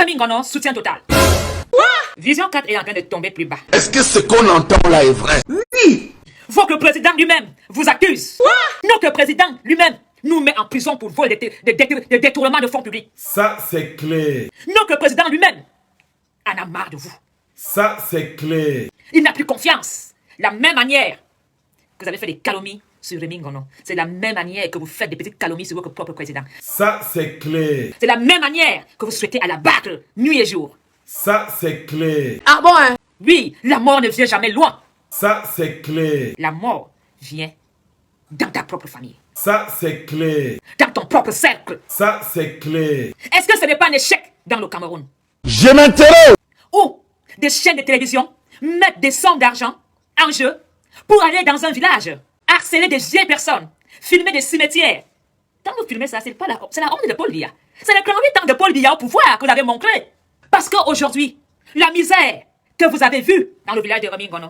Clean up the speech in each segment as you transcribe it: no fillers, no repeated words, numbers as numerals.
Rémi Ngono, soutien total. Vision 4 est en train de tomber plus bas. Est-ce que ce qu'on entend là est vrai? Oui. Faut que le président lui-même vous accuse. Non, que le président lui-même nous met en prison pour vol de détournement de fonds publics. Ça, c'est clair. Non, que le président lui-même en a marre de vous. Ça, c'est clair. Il n'a plus confiance. La même manière que vous avez fait des calomnies sur Rémi Ngono, c'est la même manière que vous faites des petites calomnies sur votre propre président. Ça, c'est clair. C'est la même manière que vous souhaitez à la battre nuit et jour. Ça, c'est clair. Ah bon, hein? Oui, la mort ne vient jamais loin. Ça, c'est clair. La mort vient dans ta propre famille, Ça, c'est clair. dans ton propre cercle. Ça, c'est clair. Est-ce que ce n'est pas un échec dans le Cameroun? Je m'interroge. Où des chaînes de télévision mettent des sommes d'argent en jeu pour aller dans un village, harceler des vieilles personnes, filmer des cimetières. Quand vous filmez ça, c'est la honte de Paul Biya. C'est le 48 ans de Paul Biya au pouvoir que vous avez montré. Parce qu'aujourd'hui, la misère que vous avez vue dans le village de Rémi Ngono,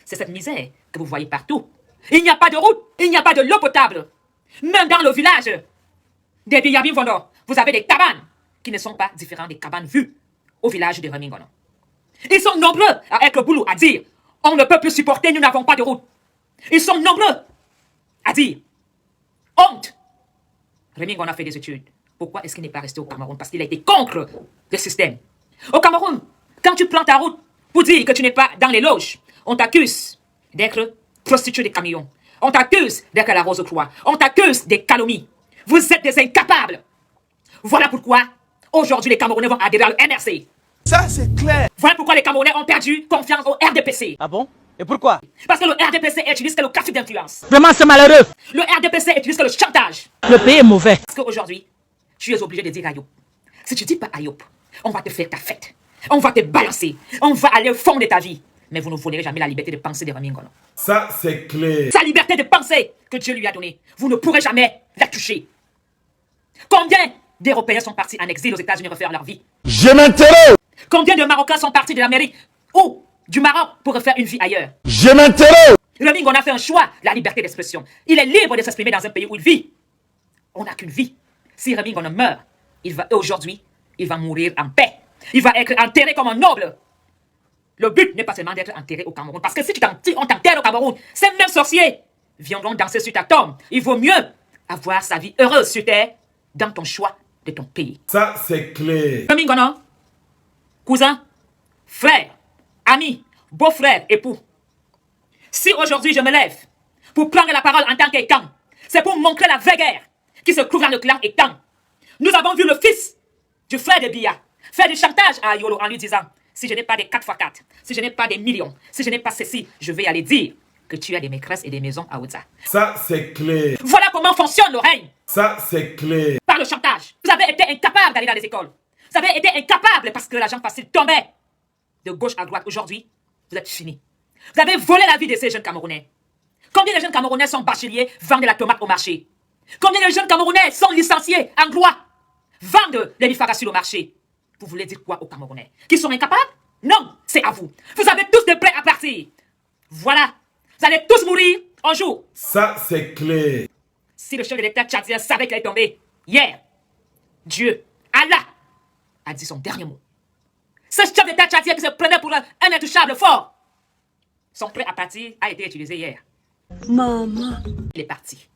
c'est cette misère que vous voyez partout. Il n'y a pas de route, il n'y a pas de l'eau potable. Même dans le village des Biyabim Vondo, vous avez des cabanes qui ne sont pas différentes des cabanes vues au village de Rémi Ngono. Ils sont nombreux à être boulot à dire on ne peut plus supporter, nous n'avons pas de route. Ils sont nombreux à dire honte. Rémi Ngono a fait des études. Pourquoi est-ce qu'il n'est pas resté au Cameroun? Parce qu'il a été contre le système. Au Cameroun, quand tu prends ta route pour dire que tu n'es pas dans les loges, on t'accuse d'être prostituée des camions. On t'accuse d'être à la Rose-Croix. On t'accuse des calomnies. Vous êtes des incapables. Voilà pourquoi aujourd'hui les Camerounais vont adhérer au NRC. Ça, c'est clair. Voilà pourquoi les Camerounais ont perdu confiance au RDPC. Ah bon? Et pourquoi? Parce que le RDPC utilise que le trafic d'influence. Vraiment, c'est malheureux. Le RDPC utilise que le chantage. Le pays est mauvais. Parce qu'aujourd'hui, tu es obligé de dire à Yop. Si tu ne dis pas à Yop, on va te faire ta fête. On va te balancer. On va aller au fond de ta vie. Mais vous ne volerez jamais la liberté de penser de Rémi Ngono. Ça, c'est clair. Sa liberté de penser que Dieu lui a donnée, vous ne pourrez jamais la toucher. Combien d'Européens sont partis en exil aux États-Unis refaire leur vie? Je m'interroge. Combien de Marocains sont partis de l'Amérique ou du Maroc pour refaire une vie ailleurs? Je m'interroge. Rémi Ngono a fait un choix, la liberté d'expression. Il est libre de s'exprimer dans un pays où il vit. On n'a qu'une vie. Si Rémi Ngono meurt, aujourd'hui, il va mourir en paix. Il va être enterré comme un noble. Le but n'est pas seulement d'être enterré au Cameroun. Parce que si on t'enterre au Cameroun, ces mêmes sorciers viendront danser sur ta tombe. Il vaut mieux avoir sa vie heureuse sur terre dans ton choix de ton pays. Ça, c'est clair. Rémi Ngono, cousin, frère, ami, beau-frère, époux. Si aujourd'hui je me lève pour prendre la parole en tant qu'Étan, c'est pour montrer la vraie guerre qui se trouve dans le clan Étan. Nous avons vu le fils du frère de Biya faire du chantage à Yolo en lui disant si je n'ai pas des 4x4, si je n'ai pas des millions, si je n'ai pas ceci, je vais aller dire que tu as des maîtresses et des maisons à Ouza. Ça, c'est clair. Voilà comment fonctionne le règne. Ça, c'est clair. Par le chantage. Vous avez été incapable d'aller dans les écoles. Vous avez été incapable parce que l'argent facile tombait de gauche à droite. Aujourd'hui, vous êtes finis. Vous avez volé la vie de ces jeunes Camerounais. Combien de jeunes Camerounais sont bacheliers, vendent de la tomate au marché? Combien de jeunes Camerounais sont licenciés en droit, vendent les faracines au marché? Vous voulez dire quoi aux Camerounais? Qu'ils sont incapables? Non, c'est à vous. Vous avez tous des prêts à partir. Voilà. Vous allez tous mourir un jour. Ça, c'est clair. Si le chef de l'État tchadien savait qu'il est tombé hier, Dieu, Allah, a dit son dernier mot. Ce chef d'État tchadien qui se prenait pour un intouchable fort, son prêt à partir a été utilisé hier. Maman. Il est parti.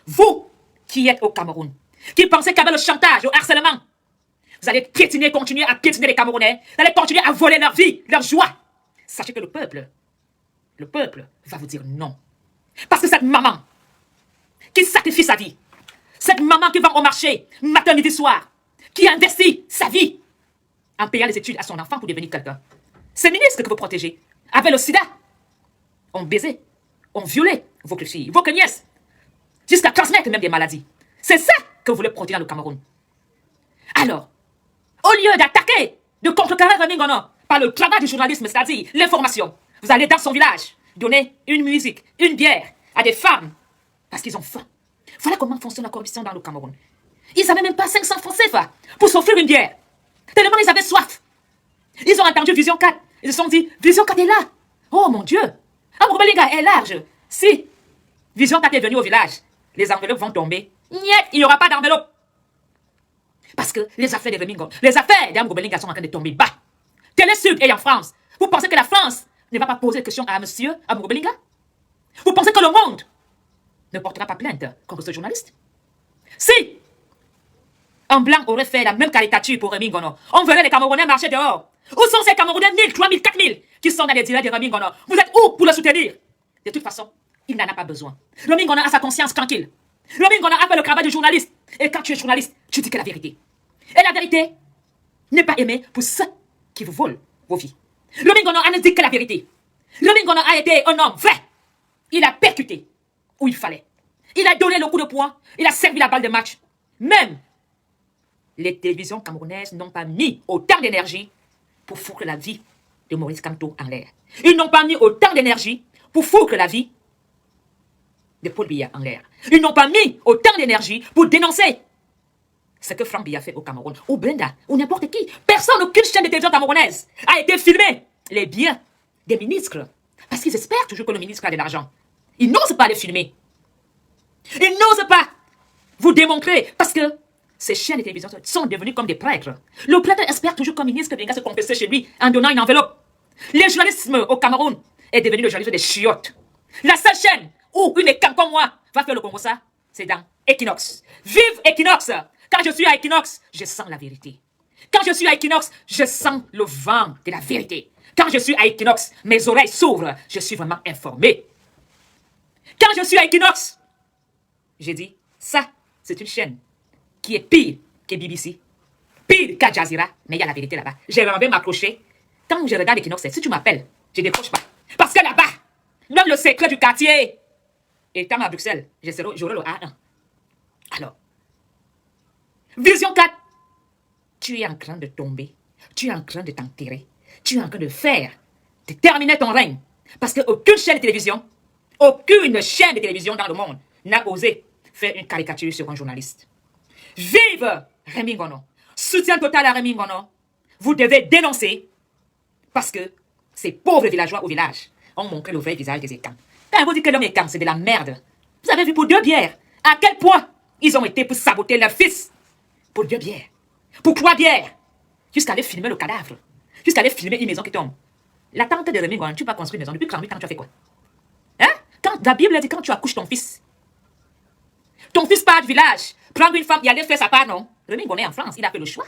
Vous, qui êtes au Cameroun, qui pensez qu'avec le chantage, le harcèlement, vous allez continuer à piétiner les Camerounais, vous allez continuer à voler leur vie, leur joie. Sachez que le peuple va vous dire non. Parce que cette maman qui sacrifie sa vie, cette maman qui va au marché matin, midi, soir, qui investit sa vie en payant les études à son enfant pour devenir quelqu'un, ces ministres que vous protégez, avec le sida, ont baisé, ont violé vos filles, vos nièces, jusqu'à transmettre même des maladies. C'est ça que vous voulez protéger dans le Cameroun. Alors, au lieu d'attaquer, de contrecarrer Rémi Ngono par le travail du journalisme, c'est-à-dire l'information, vous allez dans son village donner une musique, une bière à des femmes parce qu'ils ont faim. Voilà comment fonctionne la corruption dans le Cameroun. Ils n'avaient même pas 500 francs CFA pour s'offrir une bière. Tellement ils avaient soif. Ils ont entendu Vision 4. Ils se sont dit, Vision 4 est là. Oh mon Dieu. Amroubelinga est large. Si Vision 4 est venu au village, les enveloppes vont tomber. Niet, il n'y aura pas d'enveloppe. Parce que les affaires de Rémi Ngono, les affaires d'Am Gobelinga sont en train de tomber bas. Télé Sud et en France, vous pensez que la France ne va pas poser de questions à monsieur Am Gobelinga? Vous pensez que le monde ne portera pas plainte contre ce journaliste? Si un blanc aurait fait la même caricature pour Rémi Ngono, on verrait les Camerounais marcher dehors. Où sont ces Camerounais 1000, 3000, 4000 qui sont dans les directs de Rémi Ngono? Vous êtes où pour le soutenir? De toute façon, il n'en a pas besoin. Rémi Ngono a sa conscience tranquille. Rémi Ngono a fait le travail du journaliste. Et quand tu es journaliste, tu dis que la vérité. Et la vérité n'est pas aimée pour ceux qui vous volent vos vies. Rémi Ngono a ne dit que la vérité. Rémi Ngono a été un homme vrai. Il a percuté où il fallait. Il a donné le coup de poing. Il a servi la balle de match. Même les télévisions camerounaises n'ont pas mis autant d'énergie pour foutre la vie de Maurice Kamto en l'air. Ils n'ont pas mis autant d'énergie pour foutre la vie de Paul Biya en l'air. Ils n'ont pas mis autant d'énergie pour dénoncer ce que Franck Biya fait au Cameroun, ou Brenda, ou n'importe qui. Personne, aucune chaîne de télévision camerounaise a été filmé les biens des ministres. Parce qu'ils espèrent toujours que le ministre a de l'argent. Ils n'osent pas les filmer. Ils n'osent pas vous démontrer. Parce que ces chaînes de télévision sont devenues comme des prêtres. Le prêtre espère toujours qu'un ministre viendra se confesser chez lui en donnant une enveloppe. Le journalisme au Cameroun est devenu le journalisme des chiottes. La seule chaîne où une école comme moi va faire le Congo ça, c'est dans Equinox. Vive Equinox! Quand je suis à Equinox, je sens la vérité. Quand je suis à Equinox, je sens le vent de la vérité. Quand je suis à Equinox, mes oreilles s'ouvrent. Je suis vraiment informé. Quand je suis à Equinox, j'ai dit, ça, c'est une chaîne qui est pire que BBC, pire qu'Al Jazeera, mais il y a la vérité là-bas. J'ai envie de m'accrocher. Quand je regarde Equinox, si tu m'appelles, je ne décroche pas. Parce que là-bas, même le secret du quartier, étant à Bruxelles, j'aurai le A1. Alors, Vision 4, tu es en train de tomber, tu es en train de t'enterrer, tu es en train de terminer ton règne. Parce qu'aucune chaîne de télévision, aucune chaîne de télévision dans le monde n'a osé faire une caricature sur un journaliste. Vive Rémi Ngono. Soutien total à Rémi Ngono. Vous devez dénoncer parce que ces pauvres villageois au village ont montré le vrai visage des étangs. Quand vous dites que l'homme étang, c'est de la merde. Vous avez vu pour 2 bières à quel point ils ont été pour saboter leur fils. Pour 2 bières. Pour 3 bières. Jusqu'à aller filmer le cadavre. Jusqu'à aller filmer une maison qui tombe. La tante de Rémi Ngono, tu vas construire une maison. Depuis 38 ans, tu as fait quoi? Hein? Quand la Bible dit quand tu accouches ton fils. Ton fils part du village, prendre une femme et aller faire sa part, non? Rémi Ngono est en France, il a fait le choix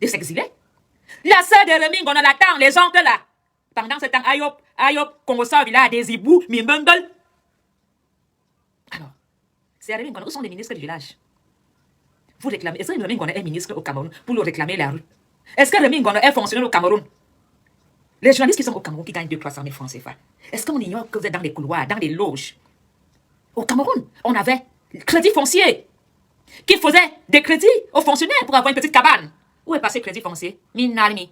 de s'exiler. La sœur de Rémi Ngono l'attend, les oncles là. Pendant ce temps, Ayop, Congo sort village, des hibous, Mimbundle. Alors, c'est Rémi Ngono, où sont les ministres du village? Vous réclamez, est-ce que Rémi Ngono est ministre au Cameroun pour le réclamer la rue? Est-ce que Rémi Ngono est fonctionnaire au Cameroun? Les journalistes qui sont au Cameroun qui gagnent 200 000 300 000 francs CFA, est-ce qu'on ignore que vous êtes dans les couloirs, dans les loges? Au Cameroun, on avait crédit foncier qui faisait des crédits aux fonctionnaires pour avoir une petite cabane. Où est passé crédit foncier? Minalmi.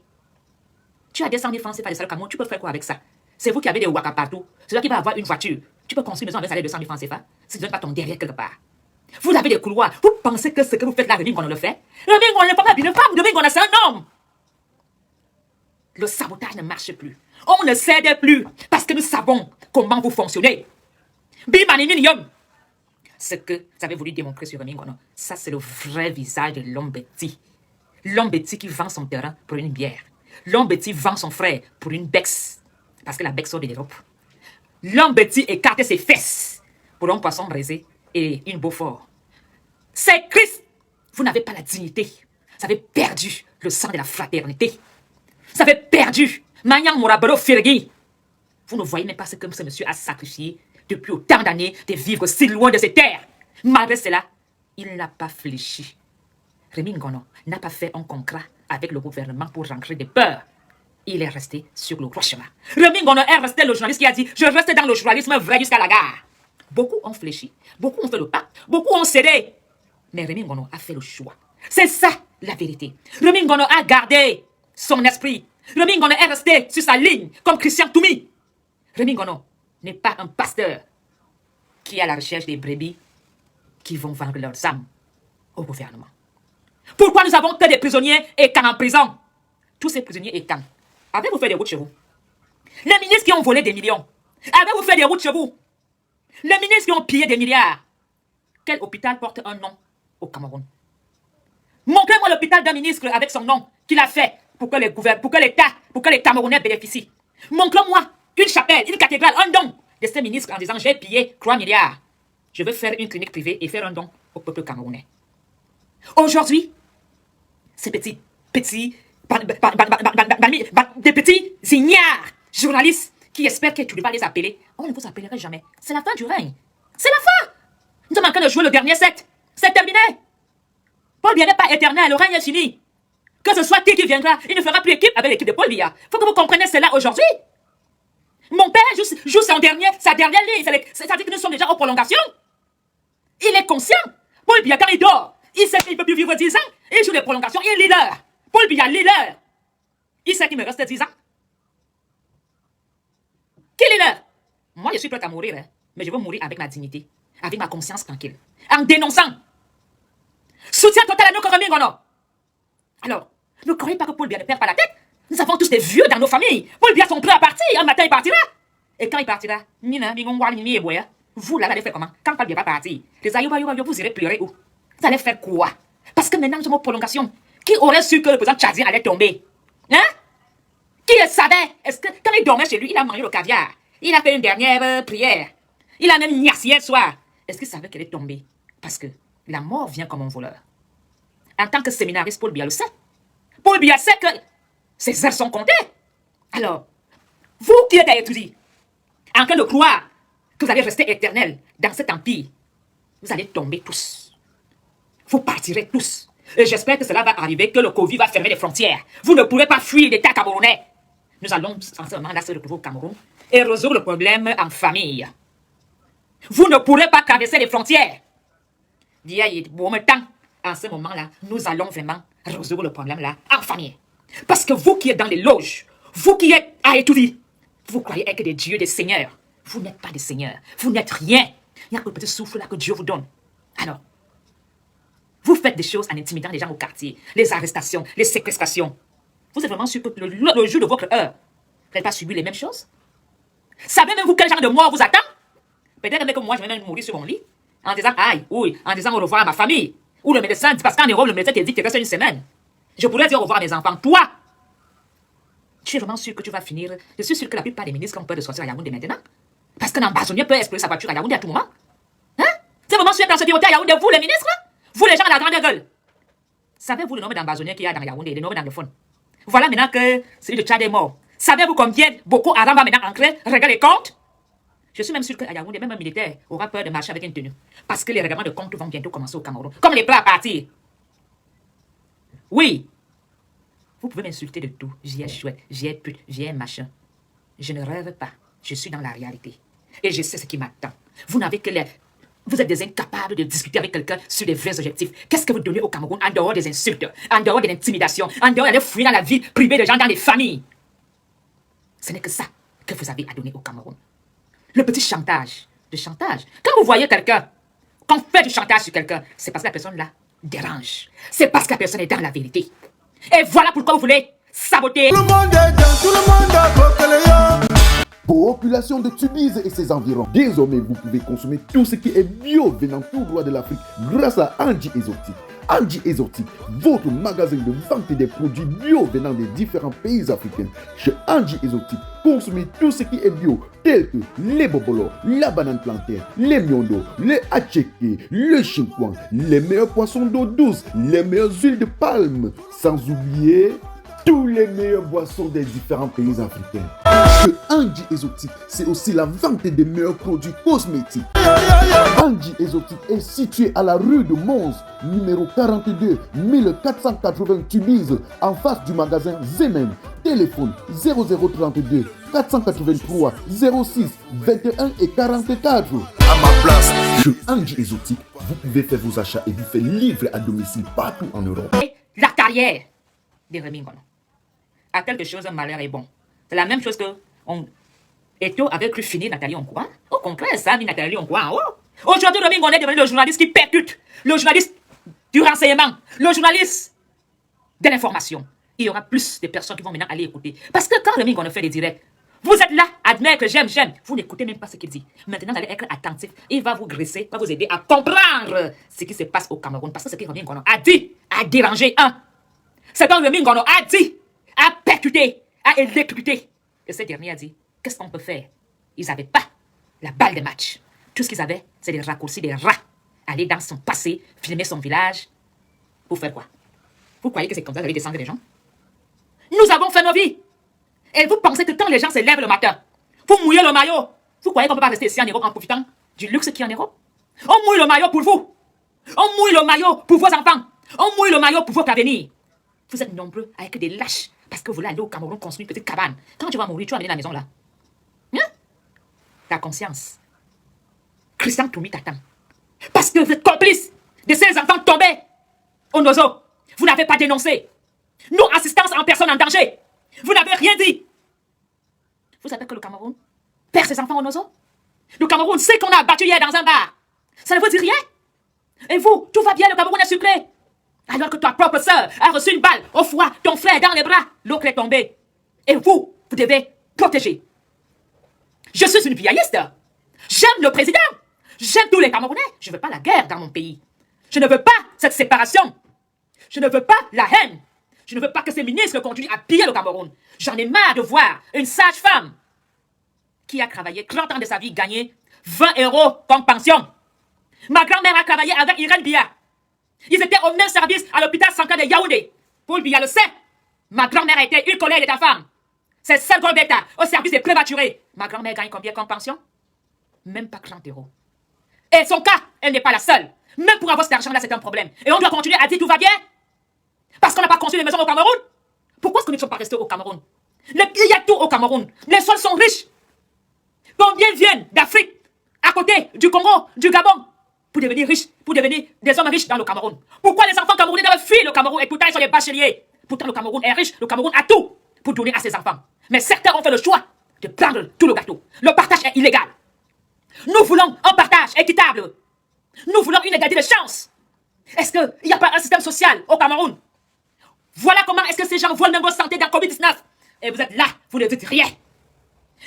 Tu as 200 000 francs CFA de salaire au Cameroun, tu peux faire quoi avec ça? C'est vous qui avez des waka partout. C'est toi qui vas avoir une voiture. Tu peux construire une maison avec un salaire de 200 000 francs CFA si tu ne donnes pas ton derrière quelque part. Vous avez des couloirs. Vous pensez que ce que vous faites là, Rémi Ngono le fait? Rémi Ngono n'est pas une femme. Rémi Ngono, c'est un homme. Le sabotage ne marche plus. On ne cède plus parce que nous savons comment vous fonctionnez. Bimaniminium. Ce que vous avez voulu démontrer sur Rémi Ngono, ça c'est le vrai visage de l'homme bêti. L'homme bêti qui vend son terrain pour une bière. L'homme bêti vend son frère pour une bex. Parce que la bex sort de l'Europe. L'homme bêti écarte ses fesses pour un poisson braisé et une Beaufort. C'est Christ. Vous n'avez pas la dignité. Vous avez perdu le sang de la fraternité. Vous avez perdu Magnang Morabalo Fergui. Vous ne voyez même pas ce que ce monsieur a sacrifié depuis autant d'années de vivre si loin de ces terres. Malgré cela, il n'a pas fléchi. Rémi Ngono n'a pas fait un contrat avec le gouvernement pour rentrer des peurs. Il est resté sur le droit chemin. Rémi Ngono est resté le journaliste qui a dit « Je reste dans le journalisme vrai jusqu'à la gare ». Beaucoup ont fléchi, beaucoup ont fait le pas, beaucoup ont cédé. Mais Rémi Ngono a fait le choix. C'est ça la vérité. Rémi Ngono a gardé son esprit. Rémi Ngono est resté sur sa ligne comme Christian Toumi. Rémi Ngono n'est pas un pasteur qui est à la recherche des brebis qui vont vendre leurs âmes au gouvernement. Pourquoi nous avons que des prisonniers et camps en prison? Tous ces prisonniers et camps, avez-vous fait des routes chez vous? Les ministres qui ont volé des millions, avez-vous fait des routes chez vous? Les ministres qui ont pillé des milliards, quel hôpital porte un nom au Cameroun? Montrez-moi l'hôpital d'un ministre avec son nom qu'il a fait pour que l'État, pour que les Camerounais bénéficient. Montrez-moi une chapelle, une cathédrale, un don de ces ministres en disant j'ai pillé 3 milliards. Je veux faire une clinique privée et faire un don au peuple camerounais. Aujourd'hui, ces des petits ignares journalistes qui espèrent que tu ne vas les appeler, on ne vous appellerait jamais. C'est la fin du règne. C'est la fin. Nous sommes en train de jouer le dernier set. C'est terminé. Paul Biya n'est pas éternel, le règne est fini. Que ce soit qui viendra, il ne fera plus équipe avec l'équipe de Paul Biya. Il faut que vous compreniez cela aujourd'hui. Mon père joue sa dernière ligne. C'est-à-dire que nous sommes déjà en prolongation. Il est conscient. Paul Biya, quand il dort, il sait qu'il ne peut plus vivre 10 ans. Il joue les prolongations, il est leader. Paul Biya, leader. Il sait qu'il me reste 10 ans. Qui est leader? Moi, je suis prête à mourir, hein, mais je veux mourir avec ma dignité, avec ma conscience tranquille, en dénonçant. Soutien total à nos Rémy Ngono. Alors, ne croyez pas que Paul Biya ne perd pas la tête. Nous avons tous des vieux dans nos familles. Paul Biya sont prêts à partir. Un matin, il partira. Et quand il partira, vous là, vous allez faire comment? Quand Paul Biya va partir, les aïouba, vous irez pleurer où? Vous allez faire quoi? Parce que maintenant, nous sommes en prolongation. Qui aurait su que le président tchadien allait tomber? Hein? Qui le savait? Est-ce que quand il dormait chez lui, il a mangé le caviar? Il a fait une dernière prière. Il a même niassé hier soir. Est-ce qu'il savait qu'elle est tombée? Parce que la mort vient comme un voleur. En tant que séminariste, Paul Biya le sait. Paul Biya sait que ses heures sont comptées. Alors, vous qui êtes à étudier, en train de croire que vous allez rester éternel dans cet empire, vous allez tomber tous. Vous partirez tous. Et j'espère que cela va arriver, que le Covid va fermer les frontières. Vous ne pourrez pas fuir l'État camerounais. Nous allons en ce moment là se retrouver au Cameroun et résoudre le problème en famille. Vous ne pourrez pas traverser les frontières. En ce moment-là, nous allons vraiment résoudre le problème là en famille. Parce que vous qui êtes dans les loges, vous qui êtes à étudier, vous croyez être des dieux, des seigneurs. Vous n'êtes pas des seigneurs. Vous n'êtes rien. Il n'y a que le petit souffle là que Dieu vous donne. Alors, vous faites des choses en intimidant les gens au quartier, les arrestations, les séquestrations. Vous êtes vraiment sûr que le jour de votre heure, vous n'allez pas subir les mêmes choses? Savez même vous quel genre de mort vous attend? Peut-être que moi, je vais même mourir sur mon lit, en disant aïe, oui, en disant au revoir à ma famille. Ou le médecin dit, parce qu'en Europe, le médecin te dit que tu restes une semaine. Je pourrais dire au revoir à mes enfants. Toi, tu es vraiment sûr que tu vas finir? Je suis sûr que la plupart des ministres ont peur de sortir à Yaoundé maintenant. Parce qu'un ambassadeur peut exploser sa voiture à Yaoundé à tout moment. Hein? C'est vraiment sûr dans ce pilotage à Yaoundé, vous les ministres? Vous les gens à la grande gueule. Savez-vous le nombre d'ambassadeurs qu'il y a dans Yaoundé, les nombres d'anglophones? Voilà maintenant que celui de Tchad est mort. Savez-vous combien Boko Haram va maintenant entrer? Regardez les comptes. Je suis même sûr qu'à Yaoundé, même un militaire aura peur de marcher avec une tenue. Parce que les règlements de compte vont bientôt commencer au Cameroun. Comme les plats à partir. Oui. Vous pouvez m'insulter de tout. J'y ai chouette, j'y ai pute, j'y ai machin. Je ne rêve pas. Je suis dans la réalité. Et je sais ce qui m'attend. Vous n'avez que les... Vous êtes des incapables de discuter avec quelqu'un sur les vrais objectifs. Qu'est-ce que vous donnez au Cameroun en dehors des insultes, en dehors de l'intimidation, en dehors d'aller fouiller dans la vie privée des gens, dans les familles? Ce n'est que ça que vous avez à donner au Cameroun. Le petit chantage. Le chantage. Quand vous voyez quelqu'un, quand on fait du chantage sur quelqu'un, c'est parce que la personne là dérange. C'est parce que la personne est dans la vérité. Et voilà pourquoi vous voulez saboter. Tout le monde est dans, tout le monde a coqueléo. Population de Tubize et ses environs. Désormais, vous pouvez consommer tout ce qui est bio venant tout droit de l'Afrique grâce à Anji Exotique. Anji Exotique, votre magasin de vente des produits bio venant des différents pays africains. Chez Anji Exotique, consommez tout ce qui est bio, tel que les bobolos, la banane plantaire, les miondo, les atcheke, le chinquan, les meilleurs poissons d'eau douce, les meilleures huiles de palme, sans oublier tous les meilleures boissons des différents pays africains. Chez Anji Exotique, c'est aussi la vente des meilleurs produits cosmétiques. Anji Exotique est situé à la rue de Mons, numéro 42, 1480 Tubize, en face du magasin Zemen. Téléphone 0032 483 06 21 et 44. À ma place. Chez Anji Exotique, vous pouvez faire vos achats et vous faire livrer à domicile partout en Europe. La carrière de Rémy Ngono. À quelque chose, un malheur est bon. C'est la même chose que Eto avait cru finir Nathalie Onkoua. Au contraire, ça a mis Nathalie Onkoua en haut. Aujourd'hui, Rémy Ngono est devenu le journaliste qui percute, le journaliste du renseignement, le journaliste de l'information. Il y aura plus de personnes qui vont maintenant aller écouter. Parce que quand Rémy Ngono fait des directs, Vous êtes là, admettre que j'aime. Vous n'écoutez même pas ce qu'il dit. Maintenant, vous allez être attentif. Il va vous graisser, va vous aider à comprendre ce qui se passe au Cameroun. Parce que ce que Rémi Ngono a dit, a dérangé un. Ce que Rémi Ngono a dit, a percuté, a électrocuté. Et ce dernier a dit, qu'est-ce qu'on peut faire? Ils n'avaient pas la balle de match. Tout ce qu'ils avaient, c'est des raccourcis, des rats. Aller dans son passé, filmer son village. Pour faire quoi? Vous croyez que c'est comme ça que vous allez descendre les gens? Nous avons fait nos vies. Et vous pensez que quand les gens se lèvent le matin pour mouiller le maillot, vous croyez qu'on ne peut pas rester ici en Europe en profitant du luxe qui est en Europe? On mouille le maillot pour vous. On mouille le maillot pour vos enfants. On mouille le maillot pour votre avenir. Vous êtes nombreux avec des lâches parce que vous voulez aller au Cameroun construire une petite cabane. Quand tu vas mourir, tu vas venir à la maison là. Hein? Ta conscience. Christian Toumi t'attend. Parce que vous êtes complice de ces enfants tombés au Nozo. Vous n'avez pas dénoncé. Nous, assistance en personne en danger. Vous n'avez rien dit. Vous savez que le Cameroun perd ses enfants au Nozo? Le Cameroun sait qu'on a abattu hier dans un bar. Ça ne vous dit rien? Et vous, tout va bien, le Cameroun est sucré. Alors que ta propre sœur a reçu une balle au foie, ton frère dans les bras, l'autre est tombé. Et vous devez protéger. Je suis une pianiste. J'aime le président. J'aime tous les Camerounais. Je ne veux pas la guerre dans mon pays. Je ne veux pas cette séparation. Je ne veux pas la haine. Je ne veux pas que ces ministres continuent à piller le Cameroun. J'en ai marre de voir une sage-femme qui a travaillé 30 ans de sa vie gagner 20 € comme pension. Ma grand-mère a travaillé avec Irène Bia. Ils étaient au même service à l'hôpital central de Yaoundé. Paul Bia le sait. Ma grand-mère a été une collègue de ta femme. C'est celle Golbeta au service des prématurés. Ma grand-mère gagne combien comme pension? Même pas 30 €. Et son cas, elle n'est pas la seule. Même pour avoir cet argent-là, c'est un problème. Et on doit continuer à dire tout va bien. Parce qu'on n'a pas construit les maisons au Cameroun. Pourquoi est-ce que nous ne sommes pas restés au Cameroun? Il y a tout au Cameroun. Les sols sont riches. Combien viennent d'Afrique, à côté du Congo, du Gabon, pour devenir riches, pour devenir des hommes riches dans le Cameroun? Pourquoi les enfants camerounais doivent fuir le Cameroun et pourtant ils sont les bacheliers? Pourtant le Cameroun est riche, le Cameroun a tout pour donner à ses enfants. Mais certains ont fait le choix de prendre tout le gâteau. Le partage est illégal. Nous voulons un partage équitable. Nous voulons une égalité de chance. Est-ce qu'il n'y a pas un système social au Cameroun? Voilà comment est-ce que ces gens volent même vos santé dans Covid-19. Et vous êtes là, vous ne dites rien.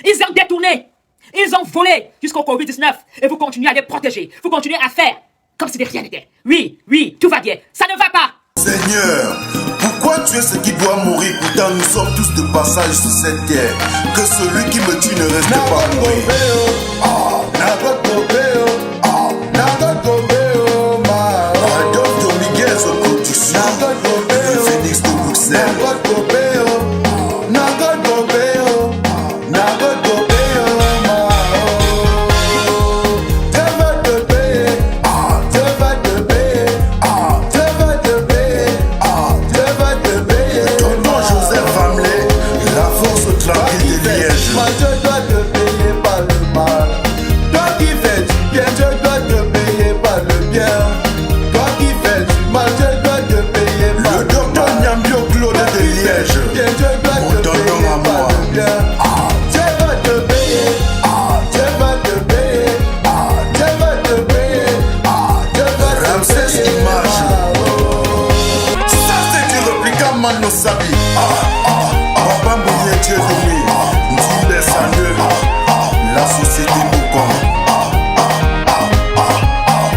Ils ont détourné, ils ont volé jusqu'au Covid-19. Et vous continuez à les protéger. Vous continuez à faire comme si de rien n'était. Oui, tout va bien. Ça ne va pas. Seigneur, pourquoi tu es ce qui doit mourir? Pourtant nous sommes tous de passage sur cette terre. Que celui qui me tue ne reste pas mourir. Phoenix de Bruxelles. La société Bocom.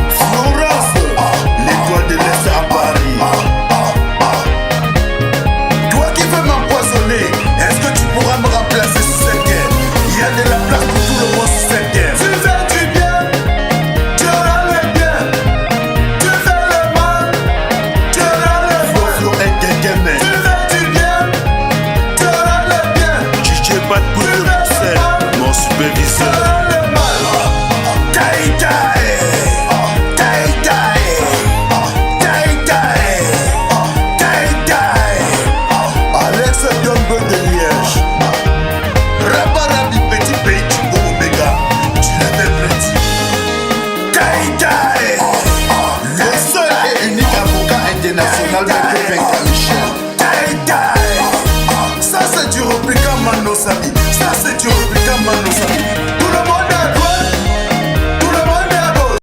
Florence, l'étoile de l'Est à Paris. Toi qui veux m'empoisonner, est-ce que tu pourras me remplacer sur cette guerre? Il y a de la place pour tout le monde sur cette guerre. Tu fais du bien, tu auras le bien. Tu fais le mal, tu auras le mal. Flo est quelqu'un. Tu fais du bien, tu auras le bien. Chiché pas de bout de Bruxelles, mon superviseur. Ça c'est du repliquant Mano Sami. Ça c'est du repliquant Mano Sami.